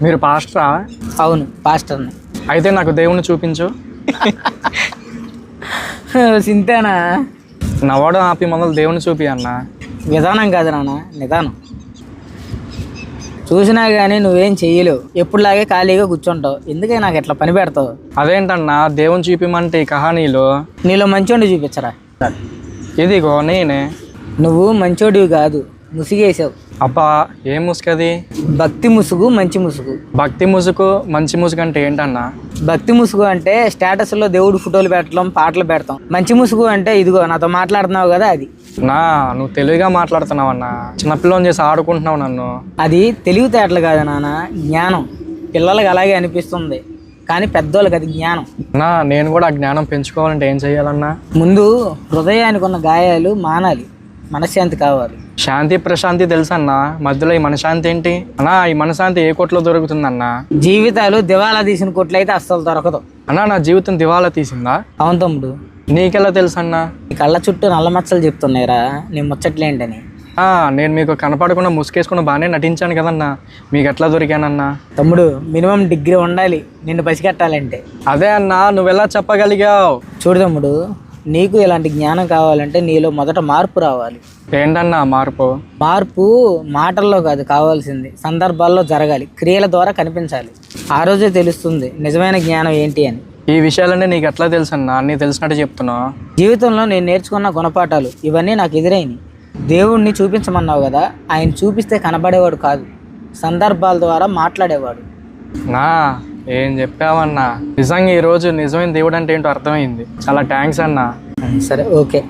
మీరు పాస్టరా? అవును, పాస్టర్ని. అయితే నాకు దేవుణ్ణి చూపించు. సింతేనా? నవ్వడం ఆపి మొదలు దేవుణ్ణి చూపి అన్న. విధానం కాదు నాన్న, నిదానం. చూసినా కానీ నువ్వేం చెయ్యలేవు, ఎప్పుడులాగే ఖాళీగా కూర్చుంటావు. ఎందుకే నాకు ఎట్లా పని పెడతావు? అదేంటన్నా దేవుని చూపిమంటే ఈ కహానీలో నీలో మంచోడిని చూపించరా. ఇదిగో నేనే. నువ్వు మంచోడివి కాదు, ముసిగేసావు. అబ్బా ఏం ముసుగది? భక్తి ముసుగు, మంచి ముసుగు. భక్తి ముసుగు మంచి ముసుగు అంటే ఏంటన్నా? భక్తి ముసుగు అంటే స్టేటస్లో దేవుడు ఫోటోలు పెట్టడం, పాటలు పెడతాం. మంచి ముసుగు అంటే ఇదిగో నాతో మాట్లాడుతున్నావు కదా, అది. నా నువ్వు తెలివిగా మాట్లాడుతున్నావు అన్న. చిన్నపిల్లని చేసి ఆడుకుంటున్నావు నన్ను. అది తెలివితేటలు కాదు నాన్న, జ్ఞానం. పిల్లలకి అలాగే అనిపిస్తుంది, కానీ పెద్దోళ్ళకి అది జ్ఞానం. నా నేను కూడా ఆ జ్ఞానం పెంచుకోవాలంటే ఏం చెయ్యాలన్నా? ముందు హృదయానికి ఉన్న గాయాలు మానాలి, మనశ్శాంతి కావాలి. శాంతి ప్రశాంతి తెలుసన్నా, మధ్యలో ఈ మనశాంతి ఏంటి అన్నా? ఈ మనశాంతి ఏ కోట్లో దొరుకుతుందన్నా? జీవితాలు దివాలా తీసిన కొట్లయితే అస్సలు దొరకదు. అన్నా నా జీవితం దివాలా తీసిందా? అవును తమ్ముడు. నీకెలా తెలుసన్నా? నీ కళ్ళ చుట్టూ నల్ల మచ్చలు చెప్తున్నాయిరా, నీ ముచ్చట్లేంటని. నేను మీకు కనపడకుండా ముసుకేసుకుని బాగానే నటించాను కదన్నా, మీకు ఎట్లా దొరికానన్నా? తమ్ముడు, మినిమం డిగ్రీ ఉండాలి నిన్ను పసిగట్టాలంటే. అదే అన్నా, నువ్వెలా చెప్పగలిగావు? చూడు తమ్ముడు, నీకు ఇలాంటి జ్ఞానం కావాలంటే నీలో మొదట మార్పు రావాలి. ఏంటన్నా మార్పు? మార్పు మాటల్లో కాదు కావాల్సింది, సందర్భాల్లో జరగాలి, క్రియల ద్వారా కనిపించాలి. ఆ రోజే తెలుస్తుంది నిజమైన జ్ఞానం ఏంటి అని. ఈ విషయాలన్నీ నీకు ఎట్లా తెలుసన్నా? అన్నీ తెలిసినట్టు చెప్తున్నావు. జీవితంలో నేను నేర్చుకున్న గుణపాఠాలు ఇవన్నీ నాకు ఎదురైనవి. దేవుణ్ణి చూపించమన్నావు కదా, ఆయన చూపిస్తే కనబడేవాడు కాదు, సందర్భాల ద్వారా మాట్లాడేవాడు. నా ఏం చెప్పావన్నా, నిజంగా ఈరోజు నిజమైన దేవుడు అంటే ఏంటో అర్థమైంది. చాలా థ్యాంక్స్ అన్నా. సరే, ఓకే.